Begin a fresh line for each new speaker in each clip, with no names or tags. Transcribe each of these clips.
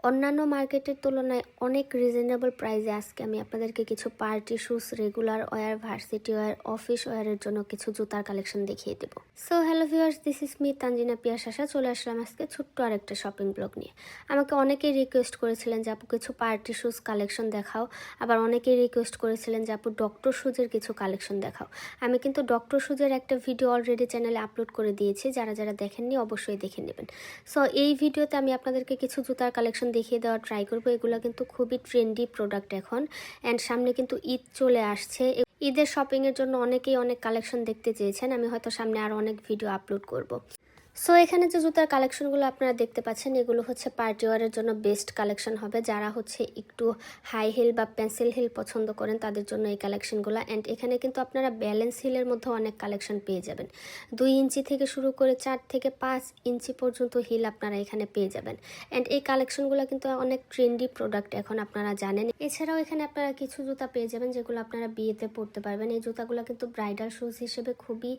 অন্যান্য মার্কেটের তুলনায় অনেক রিজনেবল প্রাইসে আজকে আমি আপনাদেরকে কিছু party shoes, regular wear, varsity wear, office ওয়্যারের জন্য কিছু জুতার কালেকশন দেখিয়ে দেব। So hello viewers, this is me Tanzina Piya Shasha. চলে আসলাম আজকে ছোট্ট আরেকটা শপিং ব্লগ নিয়ে। আমাকে অনেকেই রিকোয়েস্ট করেছিলেন যে আপু কিছু পার্টি শুজ কালেকশন দেখাও, আবার অনেকেই রিকোয়েস্ট করেছিলেন যে আপু ডক্টর শুজের কিছু কালেকশন দেখাও। আমি কিন্তু ডক্টর শুজের একটা ভিডিও অলরেডি চ্যানেলে আপলোড করে দিয়েছি, যারা যারা দেখেননি অবশ্যই দেখে নেবেন। সো এই ভিডিওতে আমি আপনাদেরকে কিছু জুতার কালেকশন দেখিয়ে দেওয়ার ট্রাই করবো। এগুলো কিন্তু খুবই ট্রেন্ডি প্রোডাক্ট এখন, অ্যান্ড সামনে কিন্তু ঈদ চলে আসছে। ঈদের শপিংয়ের জন্য অনেকেই অনেক কালেকশন দেখতে চেয়েছেন। আমি হয়তো সামনে আরও অনেক ভিডিও আপলোড করব। সো এখানে যে জুতার কালেকশনগুলো আপনারা দেখতে পাচ্ছেন, এগুলো হচ্ছে পার্টি ওয়ারের জন্য বেস্ট কালেকশন হবে। যারা হচ্ছে একটু হাই হিল বা পেন্সিল হিল পছন্দ করেন তাদের জন্য এই কালেকশনগুলো। অ্যান্ড এখানে কিন্তু আপনারা ব্যালেন্স হিলের মধ্যে অনেক কালেকশন পেয়ে যাবেন। 2 ইঞ্চি থেকে শুরু করে 4 থেকে 5 ইঞ্চি পর্যন্ত হিল আপনারা এখানে পেয়ে যাবেন। অ্যান্ড এই কালেকশনগুলো কিন্তু অনেক ট্রেন্ডি প্রোডাক্ট এখন, আপনারা জানেন। এছাড়াও এখানে আপনারা কিছু জুতা পেয়ে যাবেন যেগুলো আপনারা বিয়েতে পরতে পারবেন। এই জুতাগুলো কিন্তু ব্রাইডাল শুজ হিসেবে খুবই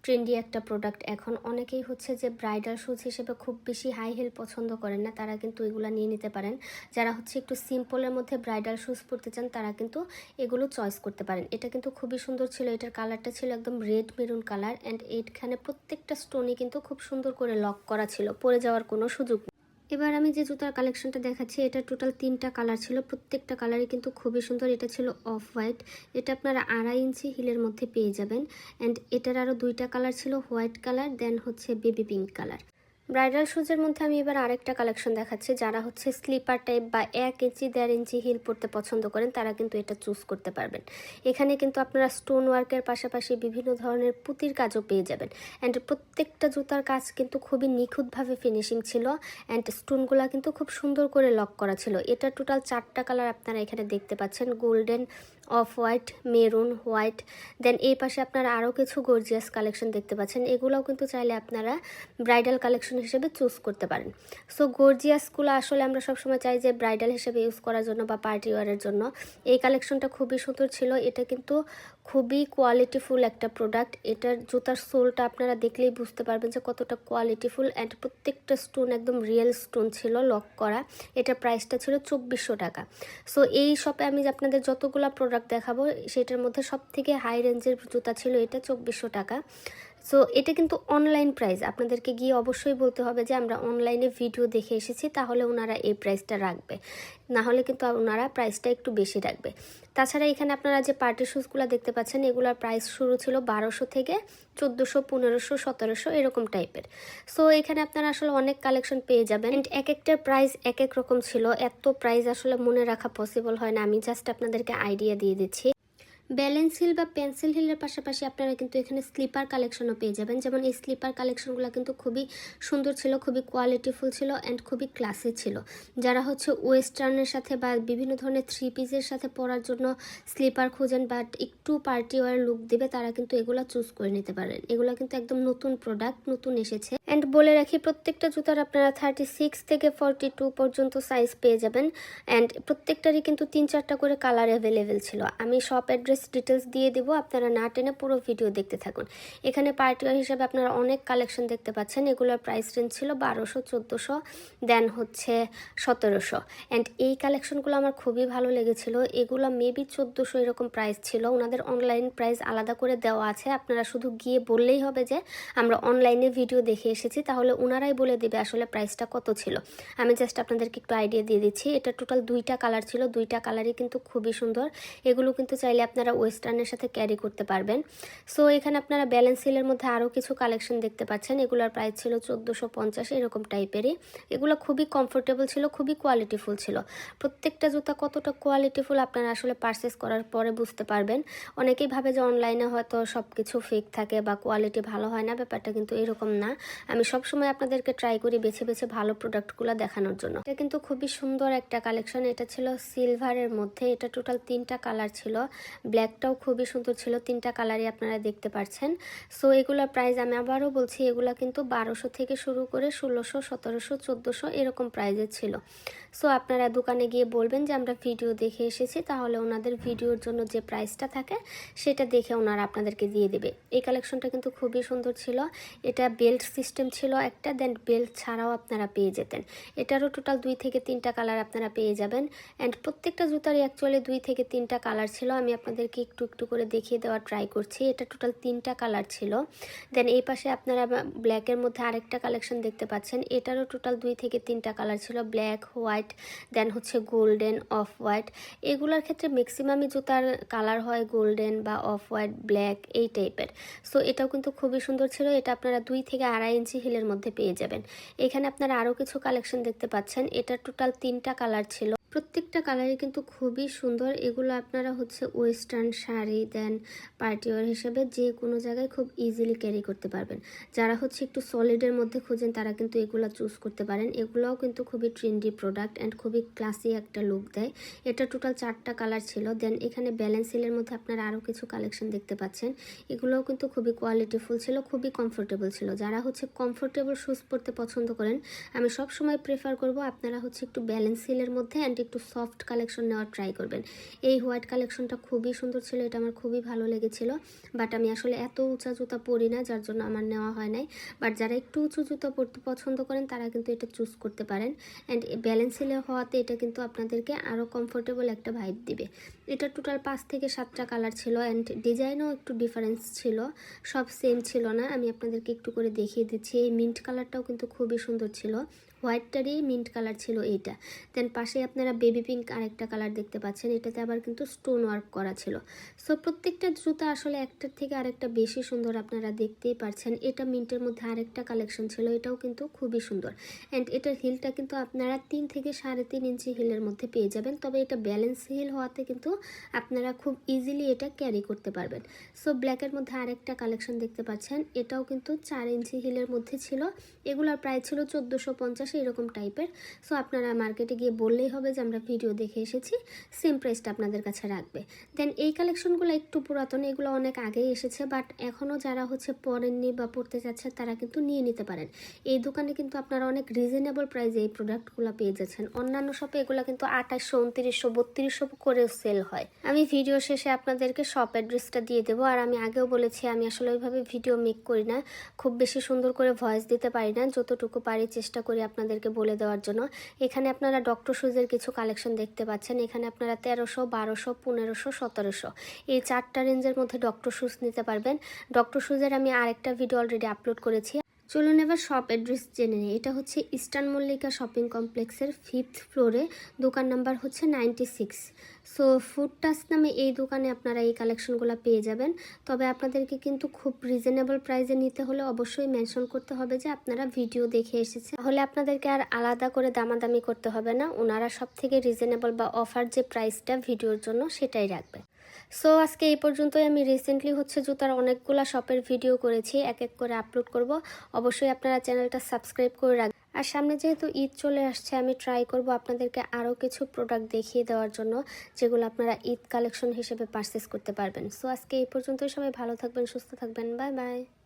ট্রেন্ডি একটা প্রোডাক্ট এখন। অনেকেই হচ্ছে যে ব্রাইডাল শুজ হিসেবে খুব বেশি হাই হিল পছন্দ করেন না, তারা কিন্তু এগুলো নিয়ে নিতে পারেন। যারা হচ্ছে একটু সিম্পলের মধ্যে ব্রাইডাল শুজ পরতে চান তারা কিন্তু এগুলো চয়েস করতে পারেন। এটা কিন্তু খুবই সুন্দর ছিল। এটার কালারটা ছিল একদম রেড মেরুন কালার, অ্যান্ড এইখানে প্রত্যেকটা স্টোনই কিন্তু খুব সুন্দর করে লক করা ছিল, পরে যাওয়ার কোনো সুযোগ নেই। এবার আমি যে জুতার কালেকশনটা দেখাচ্ছি, এটা টোটাল 3টা কালার ছিল। প্রত্যেকটা কালারই কিন্তু খুবই সুন্দর। এটা ছিল অফ হোয়াইট, এটা আপনারা 2.5 ইঞ্চি হিলের মধ্যে পেয়ে যাবেন। অ্যান্ড এটার আরও 2টা কালার ছিল, হোয়াইট কালার দেন হচ্ছে বেবি পিঙ্ক কালার। ব্রাইডাল শুজের মধ্যে আমি এবার আরেকটা কালেকশন দেখাচ্ছি। যারা হচ্ছে স্লিপার টাইপ বা 1 ইঞ্চি 1.5 ইঞ্চি হিল পরতে পছন্দ করেন তারা কিন্তু এটা চুজ করতে পারবেন। এখানে কিন্তু আপনারা স্টোন ওয়ার্কের পাশাপাশি বিভিন্ন ধরনের পুঁতির কাজও পেয়ে যাবেন। অ্যান্ড প্রত্যেকটা জুতার কাজ কিন্তু খুবই নিখুঁতভাবে ফিনিশিং ছিল, অ্যান্ড স্টোনগুলো কিন্তু খুব সুন্দর করে লক করা ছিল। এটা টোটাল 4টা কালার আপনারা এখানে দেখতে পাচ্ছেন, golden, off white, maroon, white. Then এই পাশে আপনারা আরও কিছু গর্জিয়াস কালেকশন দেখতে পাচ্ছেন। এগুলোও কিন্তু চাইলে আপনারা ব্রাইডাল কালেকশন হিসেবে চুজ করতে পারেন। সো গর্জিয়াসগুলো আসলে আমরা সবসময় চাই যে ব্রাইডাল হিসেবে ইউজ করার জন্য বা পার্টি ওয়ারের জন্য। এই কালেকশনটা খুবই সুন্দর ছিল। এটা কিন্তু খুবই কোয়ালিটিফুল একটা প্রোডাক্ট। এটার জুতার সোলটা আপনারা দেখলেই বুঝতে পারবেন যে কতটা কোয়ালিটিফুল, অ্যান্ড প্রত্যেকটা স্টোন একদম রিয়েল স্টোন ছিল লক করা। এটার প্রাইসটা ছিল 2400 টাকা। সো এই শপে আমি আপনাদের যতগুলো প্রোডাক্ট দেখাবো সেটার মধ্যে সব থেকে হাই রেঞ্জের জুতা ছিল এটা 2400 টাকা। সো এটা কিন্তু অনলাইন প্রাইস, আপনাদেরকে গিয়ে অবশ্যই বলতে হবে যে আমরা অনলাইনে ভিডিও দেখে এসেছি, তাহলে ওনারা এই প্রাইসটা রাখবে, না হলে কিন্তু ওনারা প্রাইসটা একটু বেশি রাখবে। তাছাড়া এখানে আপনারা যে পার্টি শুজগুলো দেখতে পাচ্ছেন এগুলোর প্রাইস শুরু ছিল 1200 থেকে 1400, 1500, 1700 এরকম টাইপের। সো এখানে আপনারা আসলে অনেক কালেকশন পেয়ে যাবেন। এক একটার প্রাইস এক এক রকম ছিল, এত প্রাইস আসলে মনে রাখা পসিবল হয় না, আমি জাস্ট আপনাদেরকে আইডিয়া দিয়ে দিচ্ছি। ব্যালেন্স হিল বা পেন্সিল হিলের পাশাপাশি আপনারা কিন্তু এখানে স্লিপার কালেকশনও পেয়ে যাবেন। যেমন এই স্লিপার কালেকশনগুলো কিন্তু খুবই সুন্দর ছিল, খুবই কোয়ালিটিফুল ছিল, অ্যান্ড খুবই ক্লাসি ছিল। যারা হচ্ছে ওয়েস্টার্নের সাথে বা বিভিন্ন ধরনের 3 পিসের সাথে পরার জন্য স্লিপার খুঁজেন বাট একটু পার্টি ওয়ার লুক দেবে, তারা কিন্তু এগুলো চুজ করে নিতে পারেন। এগুলো কিন্তু একদম নতুন প্রোডাক্ট, নতুন এসেছে। অ্যান্ড বলে রাখি প্রত্যেকটা জুতার আপনারা 36 থেকে 42 পর্যন্ত সাইজ পেয়ে যাবেন। অ্যান্ড প্রত্যেকটারই কিন্তু 3-4টা করে কালার অ্যাভেলেবেল ছিল। আমি সব অ্যাড্রেস ডিটেলস দিয়ে দেবো, আপনারা না টেনে পুরো ভিডিও দেখতে থাকুন। এখানে পার্টি ওয়ার হিসাবে আপনারা অনেক কালেকশন দেখতে পাচ্ছেন। এগুলোর প্রাইস রেঞ্জ ছিল 1200, 1400, দেন হচ্ছে 1700। অ্যান্ড এই কালেকশনগুলো আমার খুবই ভালো লেগেছিল। এগুলো মেবি 1400 এরকম প্রাইস ছিল। ওনাদের অনলাইন প্রাইস আলাদা করে দেওয়া আছে, আপনারা শুধু গিয়ে বললেই হবে যে আমরা অনলাইনে ভিডিও দেখে এসেছি, তাহলে ওনারাই বলে দেবে আসলে প্রাইসটা কত ছিল। আমি জাস্ট আপনাদেরকে একটু আইডিয়া দিয়ে দিচ্ছি। এটা টোটাল 2টা কালার ছিল, 2টা কালারই কিন্তু খুবই সুন্দর। এগুলো কিন্তু চাইলে আপনারা ওয়েস্টার্নের সাথে ক্যারি করতে পারবেন। সো এখানে আপনারা ব্যালেন্স হিলের মধ্যে আরও কিছু কালেকশন দেখতে পাচ্ছেন। এগুলোর প্রাইস ছিল 1450 এরকম টাইপেরই। এগুলো খুবই কমফোর্টেবল ছিল, খুবই কোয়ালিটিফুল ছিল। প্রত্যেকটা জুতা কতটা কোয়ালিটিফুল আপনারা আসলে পারচেস করার পরে বুঝতে পারবেন। অনেকেই ভাবে যে অনলাইনে হয়তো সব কিছু ফেক থাকে বা কোয়ালিটি ভালো হয় না, ব্যাপারটা কিন্তু এরকম না। আমি সবসময় আপনাদেরকে ট্রাই করি বেছে বেছে ভালো প্রোডাক্টগুলো দেখানোর জন্য। এটা কিন্তু খুবই সুন্দর একটা কালেকশন। এটা ছিল সিলভারের মধ্যে, এটা টোটাল 3টা কালার ছিল, ব্ল্যাকটাও খুবই সুন্দর ছিল, 3টা কালারই আপনারা দেখতে পাচ্ছেন। সো এগুলোর প্রাইস আমি আবারও বলছি, এগুলা কিন্তু 1200 থেকে শুরু করে 1600, 1700, 1400 এরকম প্রাইজের ছিল। সো আপনারা দোকানে গিয়ে বলবেন যে আমরা ভিডিও দেখে এসেছি, তাহলে ওনাদের ভিডিওর জন্য যে প্রাইসটা থাকে সেটা দেখে ওনারা আপনাদেরকে দিয়ে দেবে। এই কালেকশনটা কিন্তু খুবই সুন্দর ছিল। এটা বেল্ট সিস্টেম ছিল একটা, দেন বেল্ট ছাড়াও আপনারা পেয়ে যেতেন। এটারও টোটাল 2 থেকে 3টা কালার আপনারা পেয়ে যাবেন। অ্যান্ড প্রত্যেকটা জুতারই অ্যাকচুয়ালি 2 থেকে 3টা কালার ছিল। আমি আপনাদেরকে একটু একটু করে দেখিয়ে দেওয়ার ট্রাই করছি। এটা টোটাল 3টা কালার ছিল। দেন এই পাশে আপনারা ব্ল্যাকের মধ্যে আরেকটা কালেকশন দেখতে পাচ্ছেন। এটারও টোটাল 2 থেকে 3টা কালার ছিল, ব্ল্যাক, হোয়াইট, দেন হচ্ছে গোল্ডেন, অফ হোয়াইট। এগুলোর ক্ষেত্রে ম্যাক্সিমামই জুতার কালার হয় গোল্ডেন বা অফ হোয়াইট, ব্ল্যাক এই টাইপের। সো এটাও কিন্তু খুবই সুন্দর ছিল। এটা আপনারা 2 থেকে 2.5 ইঞ্চি হিলের মধ্যে পেয়ে যাবেন। এখানে আপনারা আরও কিছু কালেকশন দেখতে পাচ্ছেন। এটা টোটাল 3টা কালার ছিল, প্রত্যেকটা কালারই কিন্তু খুবই সুন্দর। এগুলো আপনারা হচ্ছে ওয়েস্টার্ন শাড়ি, দেন পার্টিওয়ার হিসেবে যে কোনো জায়গায় খুব ইজিলি ক্যারি করতে পারবেন। যারা হচ্ছে একটু সলিডের মধ্যে খুঁজেন তারা কিন্তু এগুলো চুজ করতে পারেন। এগুলোও কিন্তু খুবই ট্রেন্ডি প্রোডাক্ট অ্যান্ড খুবই ক্লাসি একটা লুক দেয়। এটা টোটাল 4টা কালার ছিল। দেন এখানে ব্যালেন্স হিলের মধ্যে আপনারা আরও কিছু কালেকশন দেখতে পাচ্ছেন। এগুলোও কিন্তু খুবই কোয়ালিটিফুল ছিল, খুবই কমফোর্টেবল ছিল। যারা হচ্ছে কমফোর্টেবল শুজ পরতে পছন্দ করেন, আমি সব সময় প্রেফার করব আপনারা হচ্ছে একটু ব্যালেন্স হিলের মধ্যে অ্যান্ড একটু সফট কালেকশন নেওয়ার ট্রাই করবেন। এই হোয়াইট কালেকশনটা খুবই সুন্দর ছিল, এটা আমার খুবই ভালো লেগেছিল। বাট আমি আসলে এত উঁচা জুতা পরি না, যার জন্য আমার নেওয়া হয় নাই। বাট যারা একটু উঁচু জুতা পরতে পছন্দ করেন তারা কিন্তু এটা চুজ করতে পারেন। অ্যান্ড ব্যালেন্স হিলে হওয়াতে এটা কিন্তু আপনাদেরকে আরও কমফোর্টেবল একটা ভাইব দিবে। এটা টোটাল 5 থেকে 7টা কালার ছিল অ্যান্ড ডিজাইনও একটু ডিফারেন্স ছিল, সব সেম ছিল না। আমি আপনাদেরকে একটু করে দেখিয়ে দিচ্ছি। এই মিন্ট কালারটাও কিন্তু খুবই সুন্দর ছিল, হোয়াইটটারই মিন্ট কালার ছিল এইটা। দেন পাশে আপনারা বেবি পিঙ্ক আরেকটা কালার দেখতে পাচ্ছেন, এটাতে আবার কিন্তু স্টোন ওয়ার্ক করা ছিল। সো প্রত্যেকটা জুতা আসলে একটার থেকে আরেকটা বেশি সুন্দর, আপনারা দেখতেই পাচ্ছেন। এটা মিন্টের মধ্যে আরেকটা কালেকশন ছিল, এটাও কিন্তু খুবই সুন্দর। অ্যান্ড এটার হিলটা কিন্তু আপনারা 3 থেকে 3.5 ইঞ্চি হিলের মধ্যে পেয়ে যাবেন। তবে এটা ব্যালেন্স হিল হওয়াতে কিন্তু আপনারা খুব ইজিলি এটা ক্যারি করতে পারবেন। সো ব্ল্যাকের মধ্যে আরেকটা কালেকশন দেখতে পাচ্ছেন, এটাও কিন্তু 4 ইঞ্চি হিলের মধ্যে ছিল। এগুলোর প্রাইস ছিল 1450 এরকম টাইপের। সো আপনারা মার্কেটে গিয়ে বললেই হবে যে আমরা ভিডিও দেখে এসেছি, সেম প্রাইসটা আপনাদের কাছে রাখবে। দেন এই কালেকশনগুলো একটু পুরাতন, এগুলো অনেক আগেই এসেছে, বাট এখনও যারা হচ্ছে পরেননি বা পড়তে যাচ্ছেন তারা কিন্তু নিয়ে নিতে পারেন। এই দোকানে কিন্তু আপনারা অনেক রিজনেবল প্রাইসে এই প্রোডাক্টগুলো পেয়ে যাচ্ছেন। অন্যান্য শপে এগুলো কিন্তু 2800, 2900, 3200 করে সেল হয়। আমি ভিডিও শেষে আপনাদেরকে শপ অ্যাড্রেসটা দিয়ে দেবো। আর আমি আগেও বলেছি আমি আসলে ওইভাবে ভিডিও মেক করি না, খুব বেশি সুন্দর করে ভয়েস দিতে পারি না, যতটুকু পারি চেষ্টা করি আপনাদেরকে বলে দেওয়ার জন্য। এখানে আপনারা ডক্টর শুজের কিছু কালেকশন দেখতে পাচ্ছেন। এখানে আপনারা 1300, 1200, 1500, 1700 এই 4টা রেঞ্জের মধ্যে ডক্টর শুজ নিতে পারবেন। ডক্টর শুজের আমি আরেকটা ভিডিও অলরেডি আপলোড করেছি। চলুন এবার শপ অ্যাড্রেস জেনে নিই। এটা হচ্ছে ইস্টার্ন মল্লিকা শপিং কমপ্লেক্সের 5th ফ্লোরে, দোকান নাম্বার হচ্ছে 96। সো ফুড টাচ নামে এই দোকানে আপনারা এই কালেকশনগুলো পেয়ে যাবেন। তবে আপনাদেরকে কিন্তু খুব রিজনেবল প্রাইসে নিতে হলে অবশ্যই মেনশন করতে হবে যে আপনারা ভিডিও দেখে এসেছেন, তাহলে আপনাদেরকে আর আলাদা করে দামাদামি করতে হবে না। ওনারা সব থেকে রিজনেবল বা অফার যে প্রাইসটা ভিডিওর জন্য সেটাই রাখবে। সো আজকে এই পর্যন্তই। আমি রিসেন্টলি হচ্ছে জুতার অনেকগুলো শপের ভিডিও করেছি, এক এক করে আপলোড করব। অবশ্যই আপনারা চ্যানেলটা সাবস্ক্রাইব করে রাখবেন। আর সামনে যেহেতু ঈদ চলে আসছে, আমি ট্রাই করব আপনাদেরকে আরও কিছু প্রোডাক্ট দেখিয়ে দেওয়ার জন্য, যেগুলো আপনারা ঈদ কালেকশন হিসেবে পারচেস করতে পারবেন। সো আজকে এই পর্যন্তই। সবাই ভালো থাকবেন, সুস্থ থাকবেন। Bye bye.